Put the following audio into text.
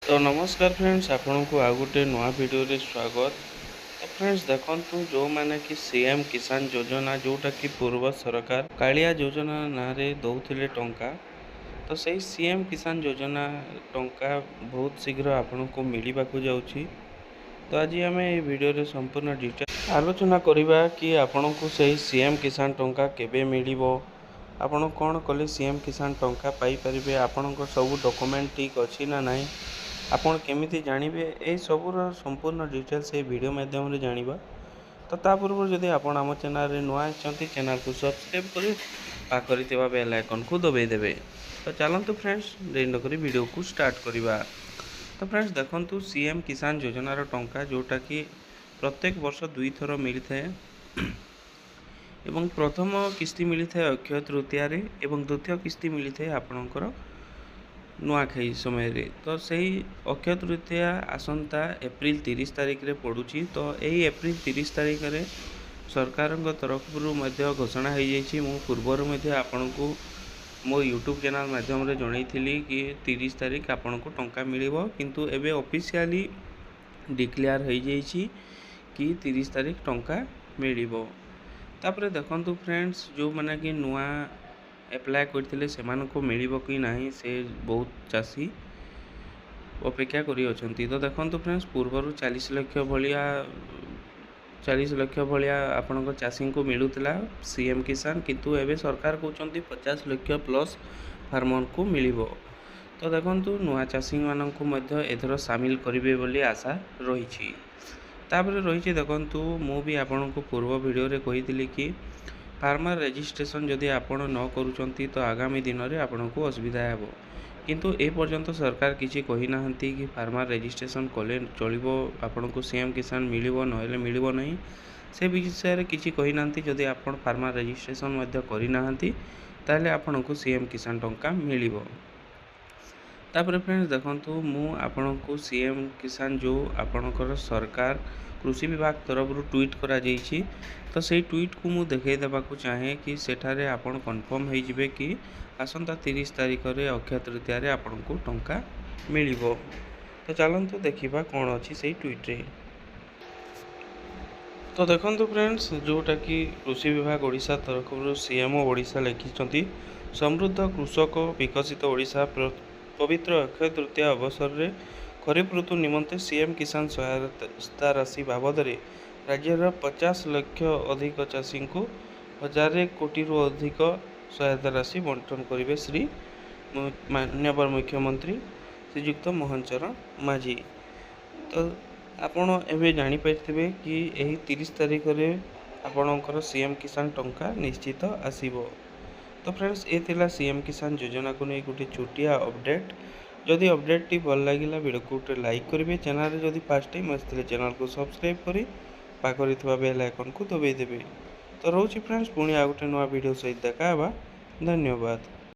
तो नमस्कार फ्रेंड्स आपण को आ गोटे नुआ वीडियो रे स्वागत। तो फ्रेंड्स देखंतु जो माने कि सीएम किसान योजना जोटा कि पूर्व सरकार कालिया योजना ना रे दउथिले टंका। तो सही सीएम किसान योजना टंका बहुत शीघ्र आपण को मिलिबा को जाउची। तो आज आम ये वीडियो रे संपूर्ण डिटेल आलोचना करिबा कि आपण को सही सीएम किसान टंका केबे मिलिबो, आपण कौन कले सीएम किसान टंका पाई परिबे, आपणक सब डॉक्यूमेंट ठीक अछि ना नाही, आपण केमिति जानिबे ए सबुर संपूर्ण डिटेल्स ये वीडियो माध्यम रे जानिबा। तो ता पूर्व जदि आपण आम चैनल रे नुआ अछंती चैनल को सब्सक्राइब करि पाखरि थिबा बेल आइकन को दबाई देबे। तो चलंतु फ्रेंड्स देरी न करी वीडियो को स्टार्ट करिबा। तो फ्रेंड्स देखंतु सीएम किसान योजनार टंका जोटा कि प्रत्येक वर्ष 2 थर मिली थाए एवं प्रथम किस्ती मिली थाए अक्षय तृतीया रे एवं द्वितीय किस्ती मिली थाए आपणकर नुआखाई समय रे। तो सही अक्षय तृतीया आसंता एप्रिल 30 तारिख रे पड़ुची। तो यही एप्रिल 30 तारिख रे सरकार तरफ घोषणा हो जाइए। मु पूर्वर आपण को मो यूट्यूब चैनल माध्यम रे जणैथिली कि 30 तारिख आपण को टंका मिलिबो, किंतु एबे ऑफिशियली डिक्लेयर हो जाइए कि 30 तारिख टंका मिलिबो। तापरे देखंतु फ्रेंड्स जो माने कि नुआ एप्लाय करथिले सेमानको मिलिबो कि नाही से बहुत चासी अपेक्षा करी अछंती। तो देखंतु फ्रेंड्स पूर्वरु 40 लक्ष भलिया आपनको चासी को मिलुतला सीएम किसान, किंतु एबे सरकार कहउचंती 50 लक्ष प्लस फार्मर को मिलिबो। तो देखंतु नुआ चासी माननको मध्य एथरो शामिल करिवे बोली आशा रहिछि। तापरे रहिछि देखंतु मु भी आपनको पूर्व वीडियो रे कहितली कि फार्मर रजिस्ट्रेशन जदि आपण न करूचंती तो आगामी दिन में आपण को असुविधा हेबो, किंतु ए पर्यंत सरकार किसी कही नाहंती कि फार्मर रजिस्ट्रेशन कले चलिबो, आपण को सीएम किसान मिलिबो नहेले मिलिबो नहीं, से विषय रे किसी कही नाहंती। जदि आपण फार्मर रजिस्ट्रेशन मध्य करि नाहंती ताले आपण को सीएम किसान टंका मिलिबो। तापर फ्रेंड्स देखंतु मु आपण को सीएम किसान जो आपणकर सरकार कृषि विभाग तरफ ट्वीट करा जाइछि, तो सही ट्वीट को मु देखै देबा को चाहे कि सेठारे आपण कन्फर्म हो जिवे कि आसंता 30 तारिख रे अक्षय तृतीया रे आपण को टंका मिलिबो। तो चलंतु देखिबा कोन अछि सही ट्वीट रे। तो देखंतु फ्रेंड्स जोटा कि कृषि विभाग ओडिशा तरफ सीएमओ ओडिशा लिखिछंती समृद्ध कृषक विकसित ओडिशा पवित्र अक्षय तृतीया अवसर रे खरीफ ऋतु निमंते सीएम किसान सहायता राशि बाबद राज्यर 50 लक्ष अधिक चाषी को 1000 कोटी रु अधिक सहायता राशि बंटन करेंगे श्री माननीय मुख्यमंत्री श्रीयुक्त मोहन चरण माझी। तो आपण एवं जानीपारे कि यही 30 तारिख रे आपणकर सीएम किसान टंका निश्चित आसीबो। तो फ्रेंड्स ये थिला सीएम किसान योजना को नहीं गोटे छोटिया अपडेट। जदि अपडेट टी भल लगिला वीडियो को गोटे लाइक करेंगे, चैनल रे जदि फर्स्ट टाइम आसते चैनल को सब्सक्राइब करी पाखरि थिबा बेल आइकन को दबाई देबे। तो रोची फ्रेंड्स पुणी आ गोटे नुआ वीडियो सहित देखा। धन्यवाद।